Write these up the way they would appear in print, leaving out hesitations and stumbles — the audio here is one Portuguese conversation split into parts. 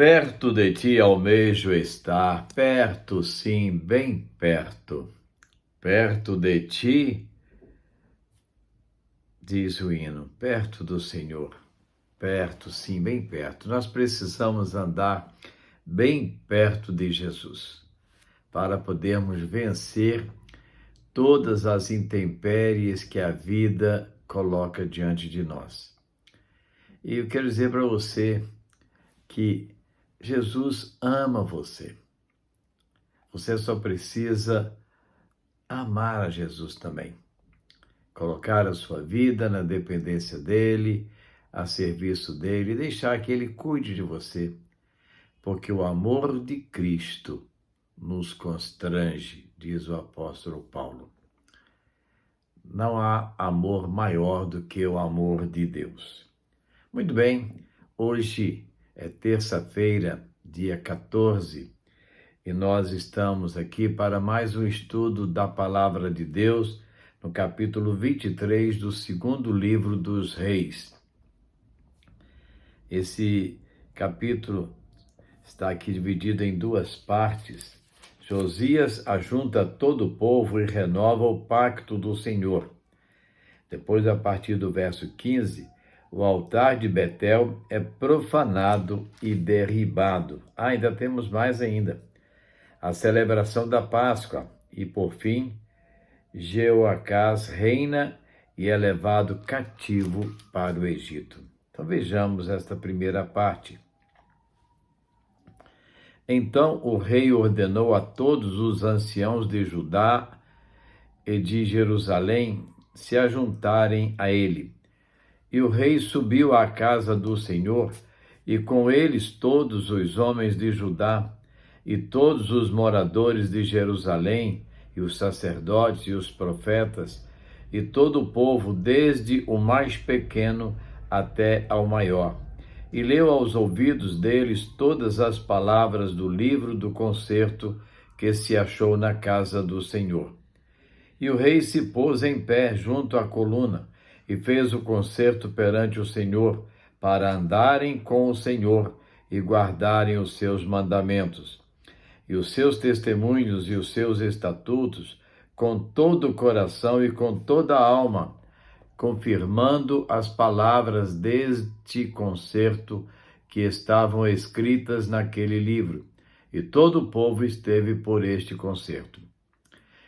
Perto de ti almejo estar, perto sim, bem perto. Perto de ti, diz o hino, perto do Senhor. Perto sim, bem perto. Nós precisamos andar bem perto de Jesus para podermos vencer todas as intempéries que a vida coloca diante de nós. E eu quero dizer para você que Jesus ama você. Você só precisa amar a Jesus também. Colocar a sua vida na dependência dele, a serviço dele, e deixar que ele cuide de você. Porque o amor de Cristo nos constrange, diz o apóstolo Paulo. Não há amor maior do que o amor de Deus. Muito bem, hoje é terça-feira, dia 14, e nós estamos aqui para mais um estudo da Palavra de Deus, no capítulo 23 do segundo livro dos Reis. Esse capítulo está aqui dividido em duas partes. Josias ajunta todo o povo e renova o pacto do Senhor. Depois, a partir do verso 15, o altar de Betel é profanado e derribado. Ainda temos mais ainda. A celebração da Páscoa e, por fim, Jeoacás reina e é levado cativo para o Egito. Então vejamos esta primeira parte. Então o rei ordenou a todos os anciãos de Judá e de Jerusalém se ajuntarem a ele. E o rei subiu à casa do Senhor, e com eles todos os homens de Judá, e todos os moradores de Jerusalém, e os sacerdotes e os profetas, e todo o povo, desde o mais pequeno até ao maior. E leu aos ouvidos deles todas as palavras do livro do concerto que se achou na casa do Senhor. E o rei se pôs em pé junto à coluna, e fez o concerto perante o Senhor, para andarem com o Senhor e guardarem os seus mandamentos, e os seus testemunhos e os seus estatutos, com todo o coração e com toda a alma, confirmando as palavras deste concerto que estavam escritas naquele livro. E todo o povo esteve por este concerto.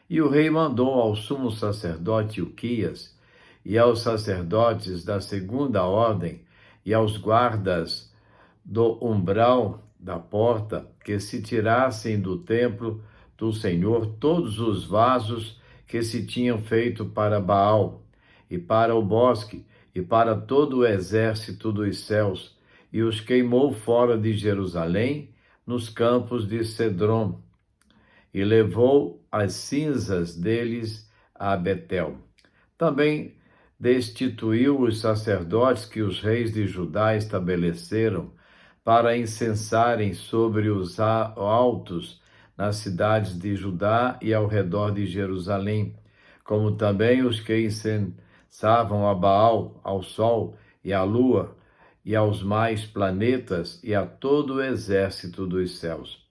E o rei mandou ao sumo sacerdote Ilquias, e aos sacerdotes da segunda ordem, e aos guardas do umbral da porta, que se tirassem do templo do Senhor todos os vasos que se tinham feito para Baal, e para o bosque, e para todo o exército dos céus, e os queimou fora de Jerusalém, nos campos de Cedrom, e levou as cinzas deles a Betel. Também destituiu os sacerdotes que os reis de Judá estabeleceram para incensarem sobre os altos nas cidades de Judá e ao redor de Jerusalém, como também os que incensavam a Baal, ao sol e à lua, e aos mais planetas e a todo o exército dos céus.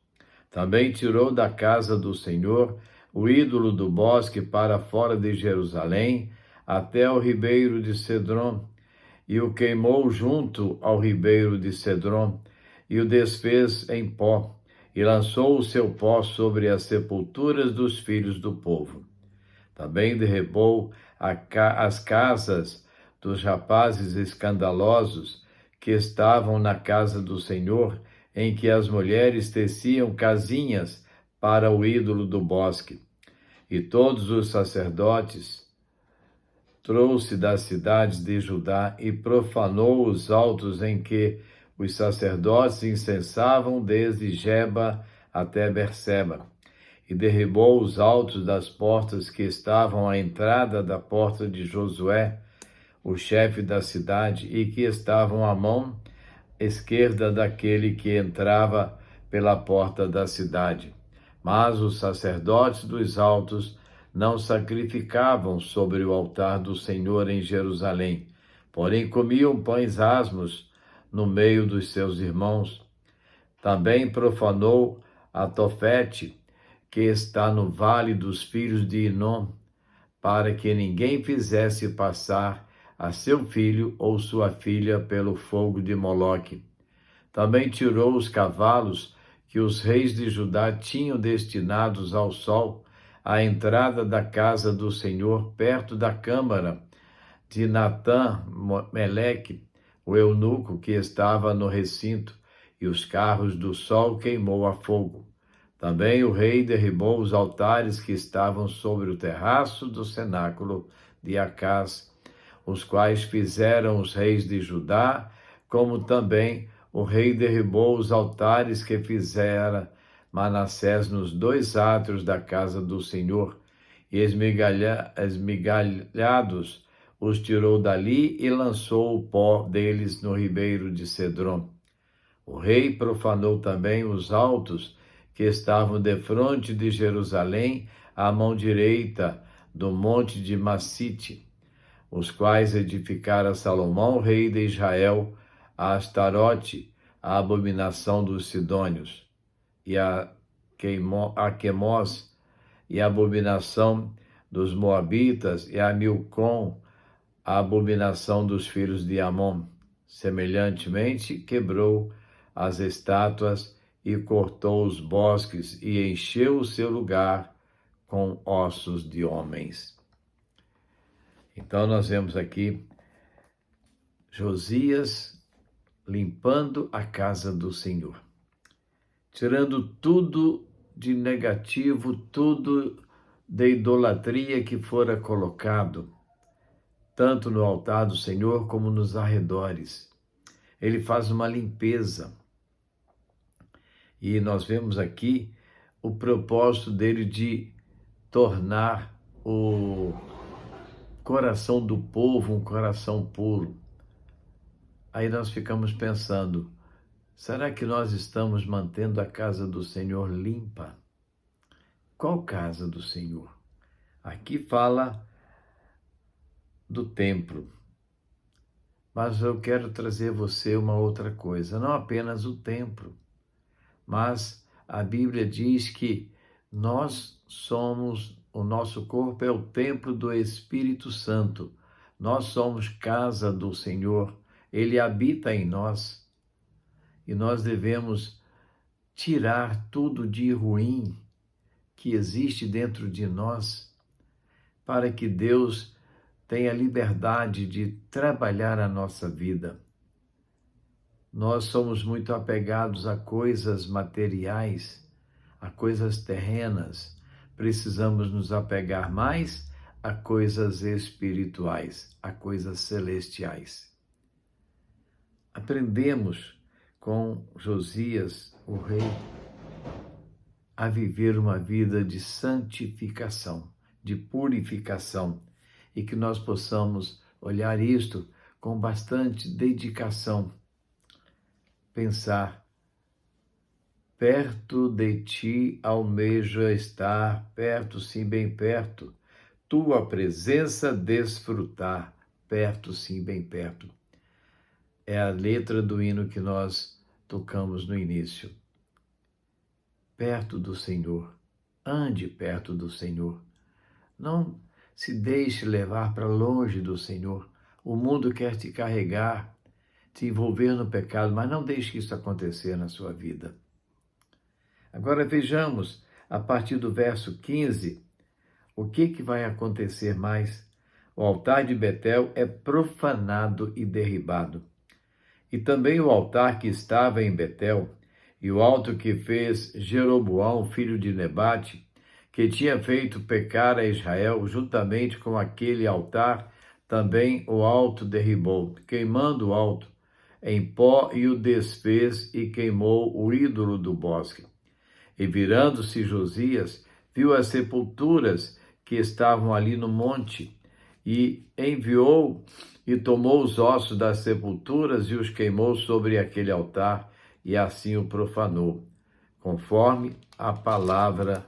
Também tirou da casa do Senhor o ídolo do bosque para fora de Jerusalém, até o ribeiro de Cedrom, e o queimou junto ao ribeiro de Cedrom, e o desfez em pó, e lançou o seu pó sobre as sepulturas dos filhos do povo. Também derribou as casas dos rapazes escandalosos que estavam na casa do Senhor, em que as mulheres teciam casinhas para o ídolo do bosque. E todos os sacerdotes trouxe das cidades de Judá e profanou os altos em que os sacerdotes incensavam desde Geba até Berseba, e derribou os altos das portas que estavam à entrada da porta de Josué, o chefe da cidade, e que estavam à mão esquerda daquele que entrava pela porta da cidade. Mas os sacerdotes dos altos não sacrificavam sobre o altar do Senhor em Jerusalém, porém comiam pães asmos no meio dos seus irmãos. Também profanou a Tofete, que está no vale dos filhos de Inom, para que ninguém fizesse passar a seu filho ou sua filha pelo fogo de Moloque. Também tirou os cavalos que os reis de Judá tinham destinados ao sol, à entrada da casa do Senhor, perto da câmara de Natã-Meleque, o eunuco que estava no recinto, e os carros do sol queimou a fogo. Também o rei derribou os altares que estavam sobre o terraço do cenáculo de Acaz, os quais fizeram os reis de Judá, como também o rei derribou os altares que fizera Manassés nos 2 átrios da casa do Senhor, e esmigalhados os tirou dali e lançou o pó deles no ribeiro de Cedron. O rei profanou também os altos que estavam defronte de Jerusalém, à mão direita do monte de Massite, os quais edificara Salomão, rei de Israel, a Astarote, a abominação dos sidônios, e a Quemós, e a abominação dos moabitas, e a Milcom, a abominação dos filhos de Amon. Semelhantemente, quebrou as estátuas e cortou os bosques e encheu o seu lugar com ossos de homens. Então nós vemos aqui Josias limpando a casa do Senhor, tirando tudo de negativo, tudo de idolatria que fora colocado, tanto no altar do Senhor como nos arredores. Ele faz uma limpeza. E nós vemos aqui o propósito dele de tornar o coração do povo um coração puro. Aí nós ficamos pensando, será que nós estamos mantendo a casa do Senhor limpa? Qual casa do Senhor? Aqui fala do templo. Mas eu quero trazer você uma outra coisa, não apenas o templo, mas a Bíblia diz que o nosso corpo é o templo do Espírito Santo. Nós somos casa do Senhor, Ele habita em nós. E nós devemos tirar tudo de ruim que existe dentro de nós, para que Deus tenha liberdade de trabalhar a nossa vida. Nós somos muito apegados a coisas materiais, a coisas terrenas. Precisamos nos apegar mais a coisas espirituais, a coisas celestiais. Aprendemos com Josias, o rei, a viver uma vida de santificação, de purificação, e que nós possamos olhar isto com bastante dedicação. Pensar, perto de ti almejo estar, perto, sim, bem perto, tua presença desfrutar, perto, sim, bem perto. É a letra do hino que nós tocamos no início. Perto do Senhor, ande perto do Senhor. Não se deixe levar para longe do Senhor. O mundo quer te carregar, te envolver no pecado, mas não deixe isso acontecer na sua vida. Agora vejamos, a partir do verso 15, o que vai acontecer mais. O altar de Betel é profanado e derribado. E também o altar que estava em Betel, e o alto que fez Jeroboão, filho de Nebate, que tinha feito pecar a Israel, juntamente com aquele altar, também o alto derribou, queimando o alto em pó, e o desfez e queimou o ídolo do bosque. E virando-se Josias, viu as sepulturas que estavam ali no monte, e enviou e tomou os ossos das sepulturas e os queimou sobre aquele altar, e assim o profanou, conforme a palavra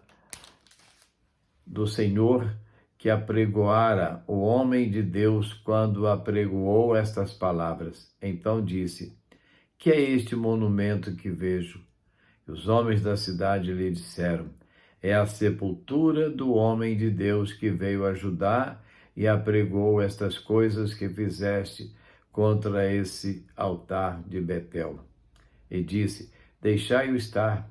do Senhor que apregoara o homem de Deus quando apregoou estas palavras. Então disse, que é este monumento que vejo? E os homens da cidade lhe disseram: é a sepultura do homem de Deus que veio a Judá e apregou estas coisas que fizeste contra esse altar de Betel. E disse: deixai-o estar.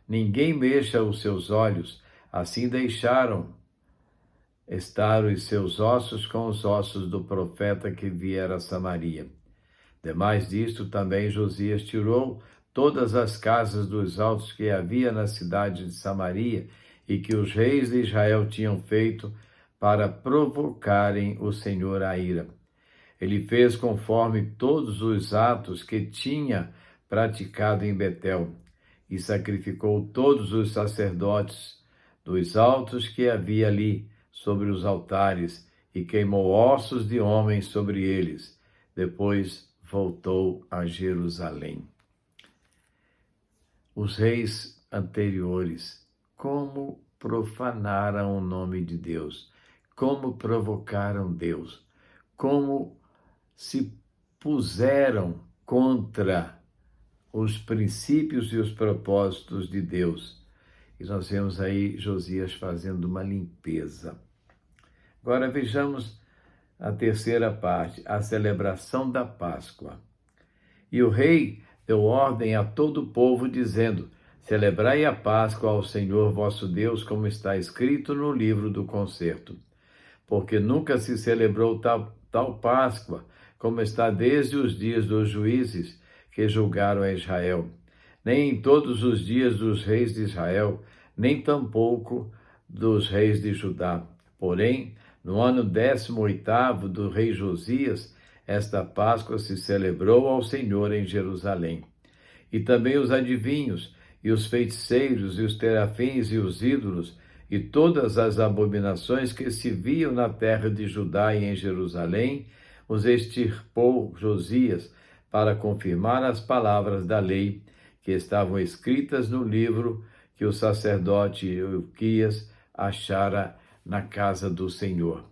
Ninguém mexa os seus olhos. Assim deixaram estar os seus ossos com os ossos do profeta que viera a Samaria. Demais disto, também Josias tirou todas as casas dos altos que havia na cidade de Samaria e que os reis de Israel tinham feito para provocarem o Senhor à ira. Ele fez conforme todos os atos que tinha praticado em Betel e sacrificou todos os sacerdotes dos altos que havia ali sobre os altares e queimou ossos de homens sobre eles. Depois voltou a Jerusalém. Os reis anteriores, como profanaram o nome de Deus, como provocaram Deus, como se puseram contra os princípios e os propósitos de Deus. E nós vemos aí Josias fazendo uma limpeza. Agora vejamos a terceira parte, a celebração da Páscoa. E o rei deu ordem a todo o povo, dizendo: celebrai a Páscoa ao Senhor vosso Deus, como está escrito no livro do concerto. Porque nunca se celebrou tal Páscoa, como está desde os dias dos juízes que julgaram a Israel, nem em todos os dias dos reis de Israel, nem tampouco dos reis de Judá. Porém, no ano 18º do rei Josias, esta Páscoa se celebrou ao Senhor em Jerusalém. E também os adivinhos, e os feiticeiros, e os terafins, e os ídolos, e todas as abominações que se viam na terra de Judá e em Jerusalém, os extirpou Josias, para confirmar as palavras da lei que estavam escritas no livro que o sacerdote Ilquias achara na casa do Senhor.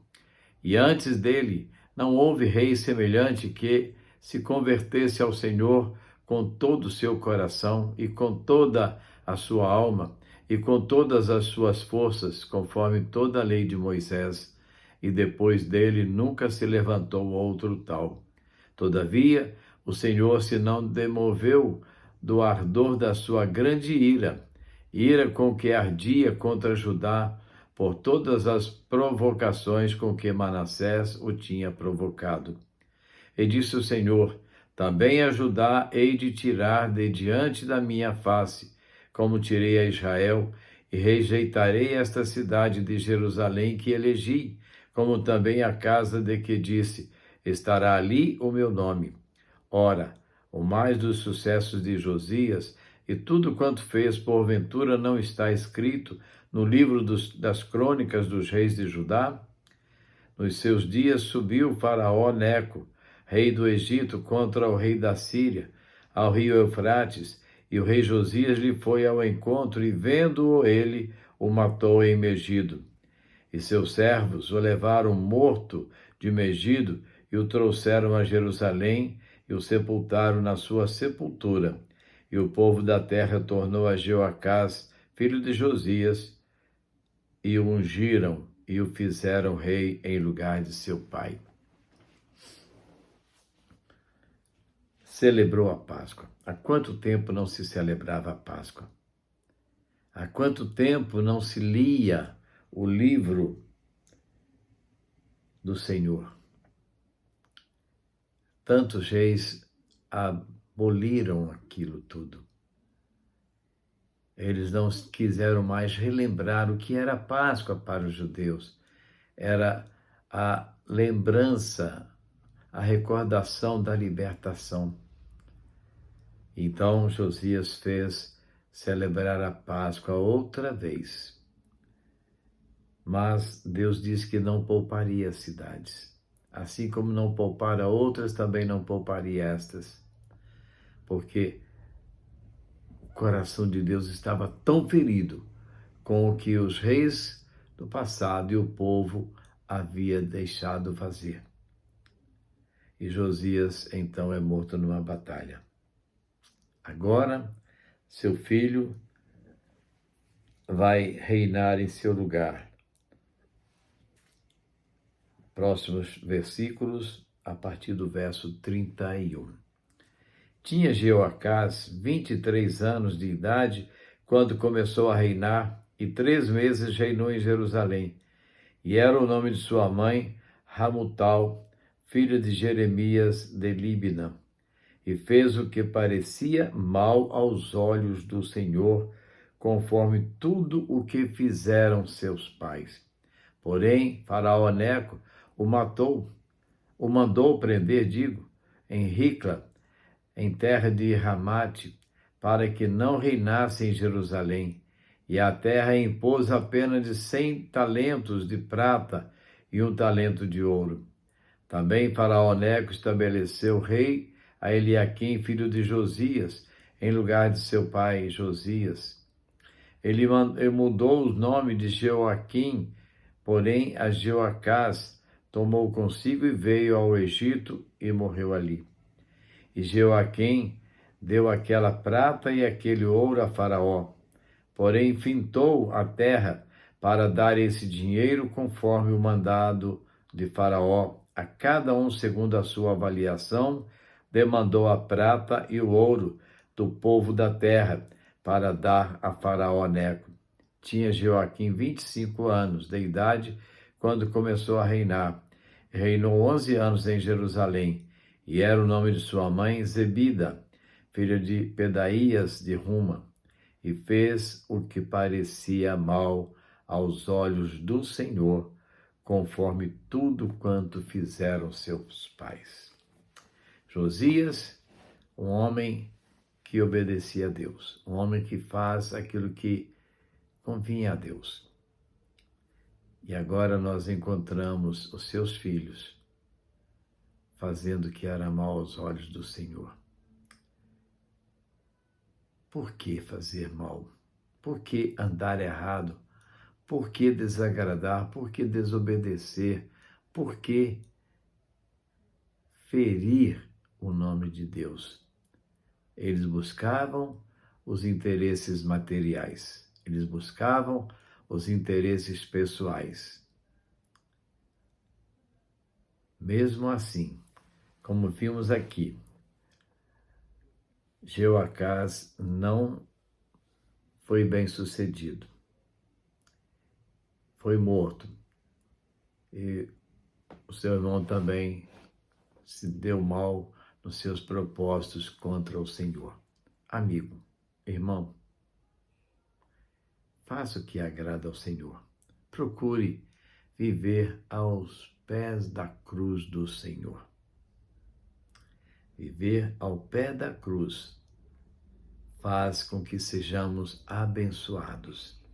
E antes dele não houve rei semelhante que se convertesse ao Senhor com todo o seu coração e com toda a sua alma e com todas as suas forças, conforme toda a lei de Moisés, e depois dele nunca se levantou outro tal. Todavia, o Senhor se não demoveu do ardor da sua grande ira com que ardia contra Judá, por todas as provocações com que Manassés o tinha provocado. E disse o Senhor: também a Judá hei de tirar de diante da minha face, como tirei a Israel, e rejeitarei esta cidade de Jerusalém que elegi, como também a casa de que disse: estará ali o meu nome. Ora, o mais dos sucessos de Josias e tudo quanto fez, porventura, não está escrito no livro das crônicas dos reis de Judá? Nos seus dias subiu Faraó Neco, rei do Egito, contra o rei da Síria, ao rio Eufrates, e o rei Josias lhe foi ao encontro, e vendo-o ele, o matou em Megido. E seus servos o levaram morto de Megido, e o trouxeram a Jerusalém, e o sepultaram na sua sepultura. E o povo da terra tornou a Jeoacás, filho de Josias, e o ungiram, e o fizeram rei em lugar de seu pai. Celebrou a Páscoa. Há quanto tempo não se celebrava a Páscoa? Há quanto tempo não se lia o livro do Senhor? Tantos reis aboliram aquilo tudo. Eles não quiseram mais relembrar o que era a Páscoa para os judeus. Era a lembrança, a recordação da libertação. Então Josias fez celebrar a Páscoa outra vez. Mas Deus disse que não pouparia as cidades. Assim como não poupara outras, também não pouparia estas. Porque o coração de Deus estava tão ferido com o que os reis do passado e o povo havia deixado fazer. E Josias, então, é morto numa batalha. Agora, seu filho vai reinar em seu lugar. Próximos versículos, a partir do verso 31. Tinha Jeoacás 23 anos de idade quando começou a reinar, e 3 meses reinou em Jerusalém. E era o nome de sua mãe, Hamutal, filha de Jeremias de Líbna. E fez o que parecia mal aos olhos do Senhor, conforme tudo o que fizeram seus pais. Porém, Faraó Neco o mandou prender, em Ricla, em terra de Ramate, para que não reinasse em Jerusalém. E a terra impôs a pena de 100 talentos de prata e 1 talento de ouro. Também Faraó Neco estabeleceu rei a Eliaquim, filho de Josias, em lugar de seu pai Josias. Ele mudou o nome de Jeoaquim, porém a Jeoacás tomou consigo e veio ao Egito e morreu ali. E Jeoaquim deu aquela prata e aquele ouro a Faraó, porém fintou a terra para dar esse dinheiro conforme o mandado de Faraó, a cada um segundo a sua avaliação, demandou a prata e o ouro do povo da terra para dar a Faraó Neco. Tinha Jeoaquim 25 anos de idade quando começou a reinar. Reinou 11 anos em Jerusalém, e era o nome de sua mãe Zebida, filha de Pedaías de Ruma, e fez o que parecia mal aos olhos do Senhor, conforme tudo quanto fizeram seus pais. Josias, um homem que obedecia a Deus, um homem que faz aquilo que convinha a Deus. E agora nós encontramos os seus filhos fazendo o que era mal aos olhos do Senhor. Por que fazer mal? Por que andar errado? Por que desagradar? Por que desobedecer? Por que ferir o nome de Deus? Eles buscavam os interesses materiais. Eles buscavam os interesses pessoais. Mesmo assim, como vimos aqui, Jeoacás não foi bem sucedido. Foi morto. E o seu irmão também se deu mal nos seus propósitos contra o Senhor. Amigo, irmão, faça o que agrada ao Senhor. Procure viver aos pés da cruz do Senhor. Viver ao pé da cruz faz com que sejamos abençoados.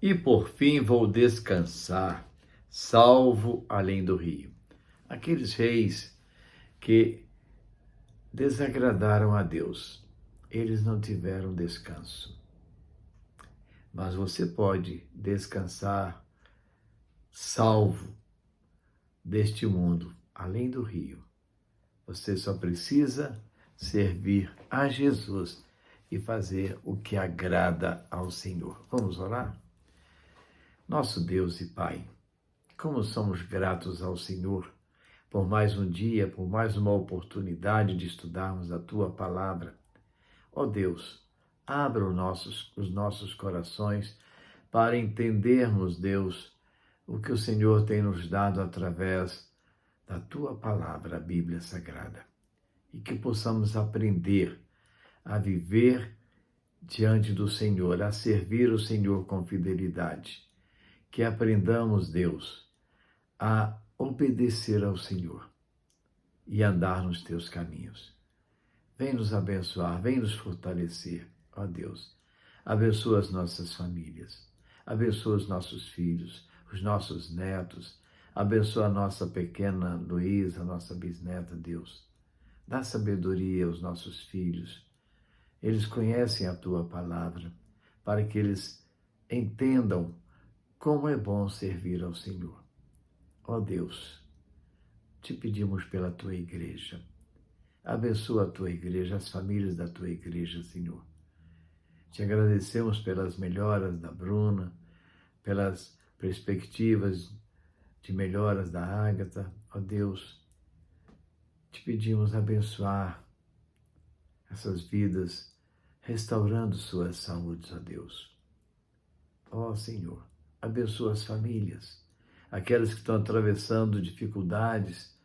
E por fim vou descansar, salvo além do rio. Aqueles reis que desagradaram a Deus, eles não tiveram descanso. Mas você pode descansar salvo deste mundo, além do rio. Você só precisa servir a Jesus e fazer o que agrada ao Senhor. Vamos orar? Nosso Deus e Pai, como somos gratos ao Senhor por mais um dia, por mais uma oportunidade de estudarmos a Tua Palavra. Ó Deus, abra os nossos corações para entendermos, Deus, o que o Senhor tem nos dado através da tua palavra, a Bíblia Sagrada, e que possamos aprender a viver diante do Senhor, a servir o Senhor com fidelidade. Que aprendamos, Deus, a obedecer ao Senhor e andar nos teus caminhos. Vem nos abençoar, vem nos fortalecer, ó Deus. Abençoa as nossas famílias, abençoa os nossos filhos, os nossos netos, abençoa a nossa pequena Luísa, a nossa bisneta, Deus. Dá sabedoria aos nossos filhos. Eles conhecem a tua palavra, para que eles entendam como é bom servir ao Senhor. Ó Deus, te pedimos pela tua igreja. Abençoa a tua igreja, as famílias da tua igreja, Senhor. Te agradecemos pelas melhoras da Bruna, pelas perspectivas de melhoras da Ágata. Ó Deus, te pedimos abençoar essas vidas, restaurando suas saúdes, ó Deus. Ó Senhor, abençoa as famílias, aquelas que estão atravessando dificuldades,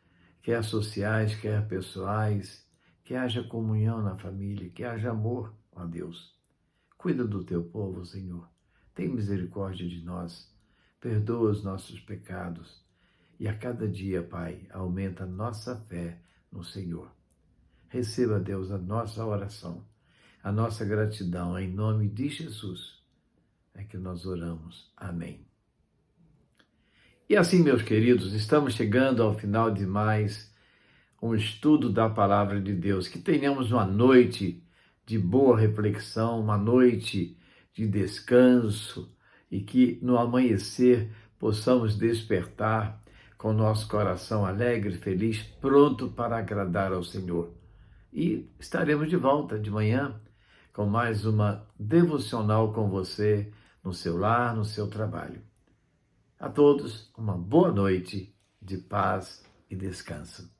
quer sociais, quer pessoais, que haja comunhão na família, que haja amor, ó Deus. Cuida do teu povo, Senhor. Tem misericórdia de nós. Perdoa os nossos pecados. E a cada dia, Pai, aumenta a nossa fé no Senhor. Receba, Deus, a nossa oração, a nossa gratidão. Em nome de Jesus é que nós oramos. Amém. E assim, meus queridos, estamos chegando ao final de mais um estudo da Palavra de Deus. Que tenhamos uma noite de boa reflexão, uma noite de descanso e que no amanhecer possamos despertar com nosso coração alegre, feliz, pronto para agradar ao Senhor. E estaremos de volta de manhã com mais uma devocional com você no seu lar, no seu trabalho. A todos, uma boa noite de paz e descanso.